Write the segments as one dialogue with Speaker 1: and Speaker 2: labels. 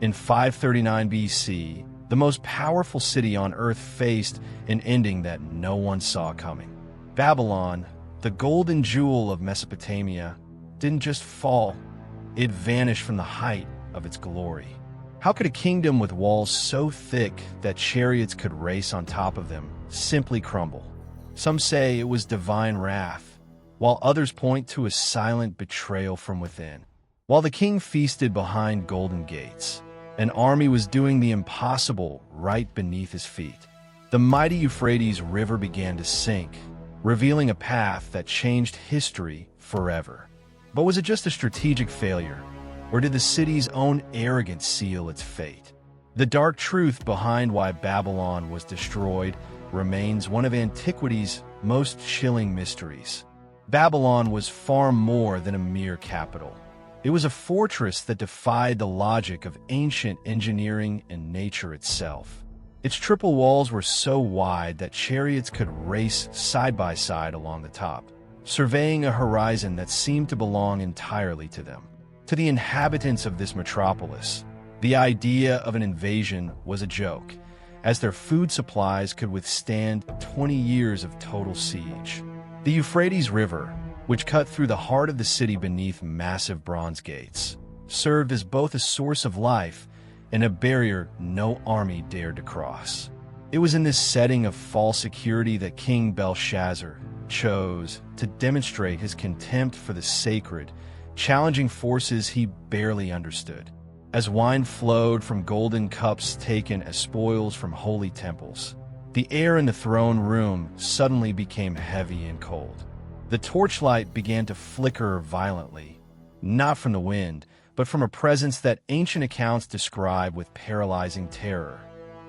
Speaker 1: In 539 BC, the most powerful city on earth faced an ending that no one saw coming. Babylon, the golden jewel of Mesopotamia, didn't just fall, it vanished from the height of its glory. How could a kingdom with walls so thick that chariots could race on top of them simply crumble? Some say it was divine wrath, while others point to a silent betrayal from within. While the king feasted behind golden gates, an army was doing the impossible right beneath his feet. The mighty Euphrates River began to sink, revealing a path that changed history forever. But was it just a strategic failure, or did the city's own arrogance seal its fate? The dark truth behind why Babylon was destroyed remains one of antiquity's most chilling mysteries. Babylon was far more than a mere capital. It was a fortress that defied the logic of ancient engineering and nature itself. Its triple walls were so wide that chariots could race side by side along the top, surveying a horizon that seemed to belong entirely to them. To the inhabitants of this metropolis, the idea of an invasion was a joke, as their food supplies could withstand 20 years of total siege. The Euphrates River, which cut through the heart of the city beneath massive bronze gates, served as both a source of life and a barrier no army dared to cross. It was in this setting of false security that King Belshazzar chose to demonstrate his contempt for the sacred, challenging forces he barely understood. As wine flowed from golden cups taken as spoils from holy temples, the air in the throne room suddenly became heavy and cold. The torchlight began to flicker violently, not from the wind, but from a presence that ancient accounts describe with paralyzing terror.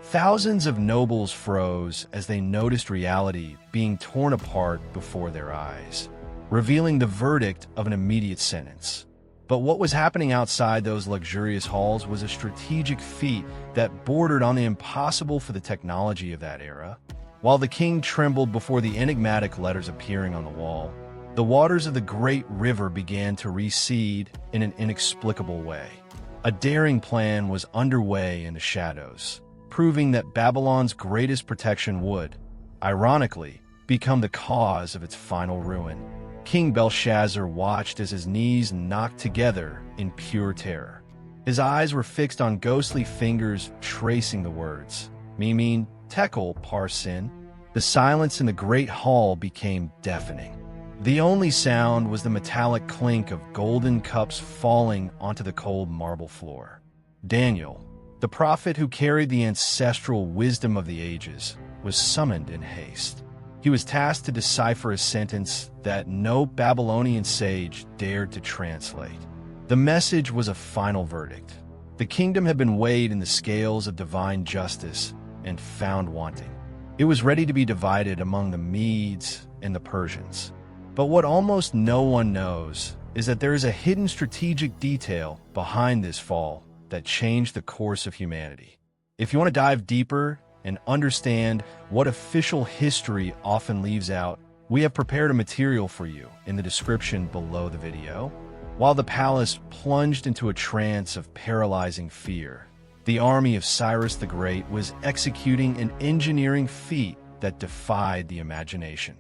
Speaker 1: Thousands of nobles froze as they noticed reality being torn apart before their eyes, revealing the verdict of an immediate sentence. But what was happening outside those luxurious halls was a strategic feat that bordered on the impossible for the technology of that era. While the king trembled before the enigmatic letters appearing on the wall, the waters of the great river began to recede in an inexplicable way. A daring plan was underway in the shadows, proving that Babylon's greatest protection would, ironically, become the cause of its final ruin. King Belshazzar watched as his knees knocked together in pure terror. His eyes were fixed on ghostly fingers tracing the words, Mimin, Tekel, Parsin. The silence in the great hall became deafening. The only sound was the metallic clink of golden cups falling onto the cold marble floor. Daniel, the prophet who carried the ancestral wisdom of the ages, was summoned in haste. He was tasked to decipher a sentence that no Babylonian sage dared to translate. The message was a final verdict. The kingdom had been weighed in the scales of divine justice and found wanting. It was ready to be divided among the Medes and the Persians. But what almost no one knows is that there is a hidden strategic detail behind this fall that changed the course of humanity. If you want to dive deeper and understand what official history often leaves out, we have prepared a material for you in the description below the video. While the palace plunged into a trance of paralyzing fear, the army of Cyrus the Great was executing an engineering feat that defied the imagination.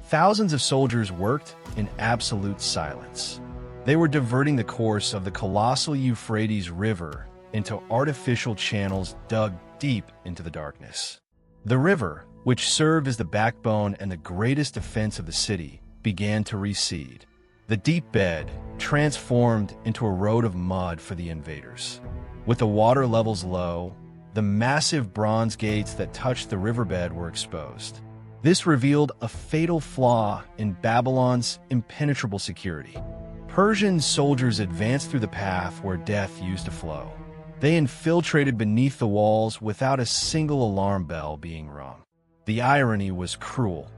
Speaker 1: Thousands of soldiers worked in absolute silence. They were diverting the course of the colossal Euphrates River into artificial channels dug deep into the darkness. The river, which served as the backbone and the greatest defense of the city, began to recede. The deep bed transformed into a road of mud for the invaders. With the water levels low, the massive bronze gates that touched the riverbed were exposed. This revealed a fatal flaw in Babylon's impenetrable security. Persian soldiers advanced through the path where death used to flow. They infiltrated beneath the walls without a single alarm bell being rung. The irony was cruel.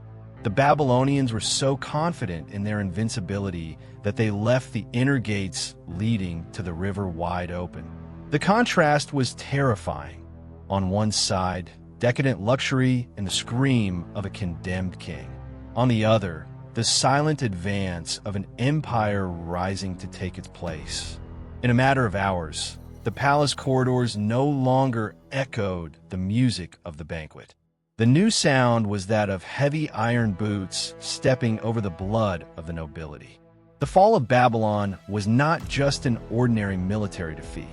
Speaker 1: The Babylonians were so confident in their invincibility that they left the inner gates leading to the river wide open. The contrast was terrifying. On one side, decadent luxury and the scream of a condemned king. On the other, the silent advance of an empire rising to take its place. In a matter of hours, The palace corridors no longer echoed the music of the banquet. The new sound was that of heavy iron boots stepping over the blood of the nobility. The fall of Babylon was not just an ordinary military defeat.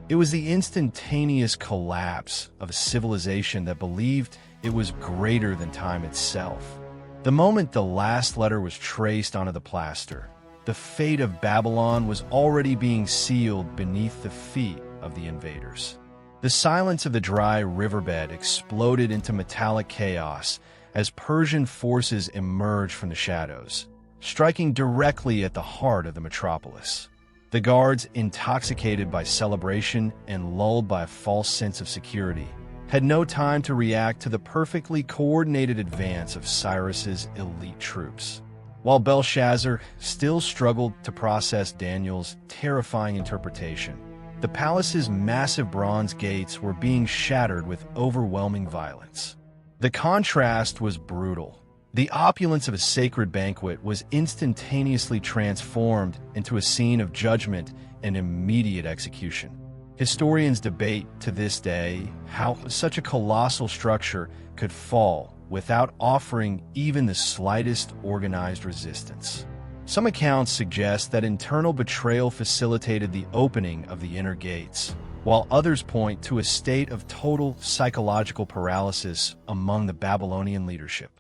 Speaker 1: It was the instantaneous collapse of a civilization that believed it was greater than time itself. The moment the last letter was traced onto the plaster, the fate of Babylon was already being sealed beneath the feet of the invaders. The silence of the dry riverbed exploded into metallic chaos as Persian forces emerged from the shadows, striking directly at the heart of the metropolis. The guards, intoxicated by celebration and lulled by a false sense of security, had no time to react to the perfectly coordinated advance of Cyrus's elite troops. While Belshazzar still struggled to process Daniel's terrifying interpretation, the palace's massive bronze gates were being shattered with overwhelming violence. The contrast was brutal. The opulence of a sacred banquet was instantaneously transformed into a scene of judgment and immediate execution. Historians debate to this day how such a colossal structure could fall without offering even the slightest organized resistance. Some accounts suggest that internal betrayal facilitated the opening of the inner gates, while others point to a state of total psychological paralysis among the Babylonian leadership.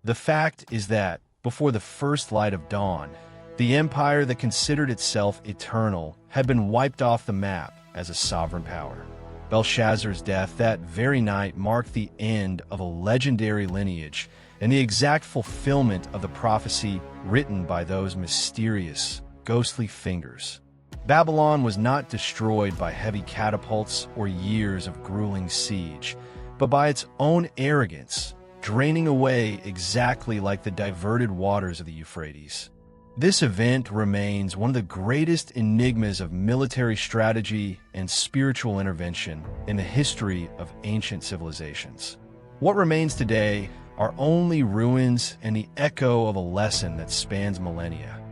Speaker 1: The fact is that, before the first light of dawn, the empire that considered itself eternal had been wiped off the map as a sovereign power. Belshazzar's death that very night marked the end of a legendary lineage and the exact fulfillment of the prophecy written by those mysterious, ghostly fingers. Babylon was not destroyed by heavy catapults or years of grueling siege, but by its own arrogance, draining away exactly like the diverted waters of the Euphrates. This event remains one of the greatest enigmas of military strategy and spiritual intervention in the history of ancient civilizations. What remains today are only ruins and the echo of a lesson that spans millennia.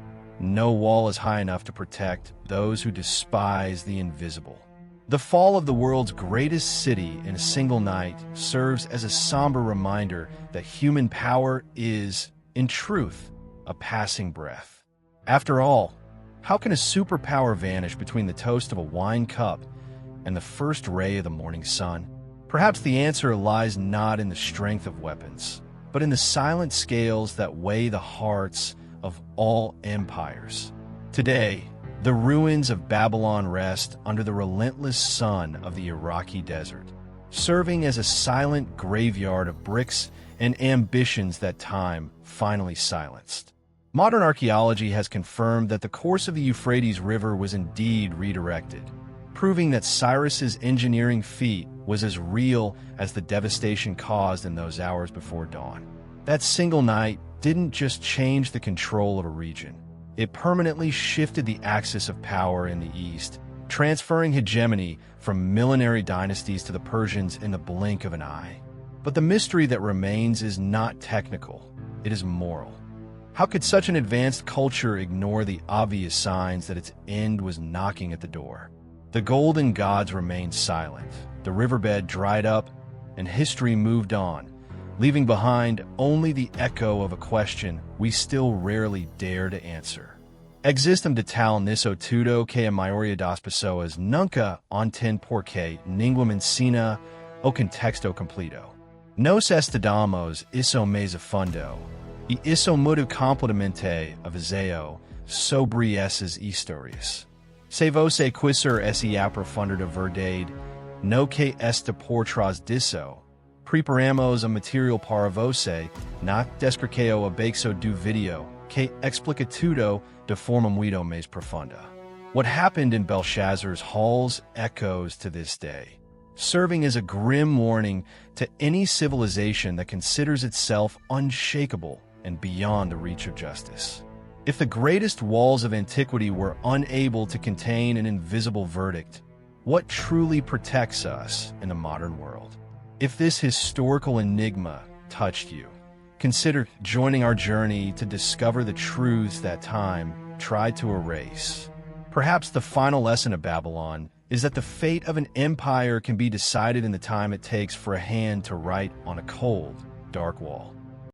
Speaker 1: No wall is high enough to protect those who despise the invisible. The fall of the world's greatest city in a single night serves as a somber reminder that human power is, in truth, a passing breath. After all, how can a superpower vanish between the toast of a wine cup and the first ray of the morning sun? Perhaps the answer lies not in the strength of weapons, but in the silent scales that weigh the hearts of all empires. Today, the ruins of Babylon rest under the relentless sun of the Iraqi desert, serving as a silent graveyard of bricks and ambitions that time finally silenced. Modern archaeology has confirmed that the course of the Euphrates River was indeed redirected, proving that Cyrus's engineering feat was as real as the devastation caused in those hours before dawn. That single night didn't just change the control of a region. It permanently shifted the axis of power in the east, transferring hegemony from millenary dynasties to the Persians in the blink of an eye. But the mystery that remains is not technical, it is moral. How could such an advanced culture ignore the obvious signs that its end was knocking at the door? The golden gods remained silent, the riverbed dried up, and history moved on, leaving behind only the echo of a question we still rarely dare to answer. Existem de tal nisso tudo que a maioria das pessoas nunca entende porque ninguém ensina o contexto completo. Nós estudamos isso mais a fundo, e isso muito completamente avisado sobre essas histórias. Se você quiser se aprofundar de verdade, no que está por trás disso, preparamos a material para você na descrição abaixo do vídeo que explica tudo de forma muito mais profunda. What happened in Belshazzar's halls echoes to this day, serving as a grim warning to any civilization that considers itself unshakable and beyond the reach of justice. If the greatest walls of antiquity were unable to contain an invisible verdict, what truly protects us in the modern world? If this historical enigma touched you, consider joining our journey to discover the truths that time tried to erase. Perhaps the final lesson of Babylon is that the fate of an empire can be decided in the time it takes for a hand to write on a cold, dark wall.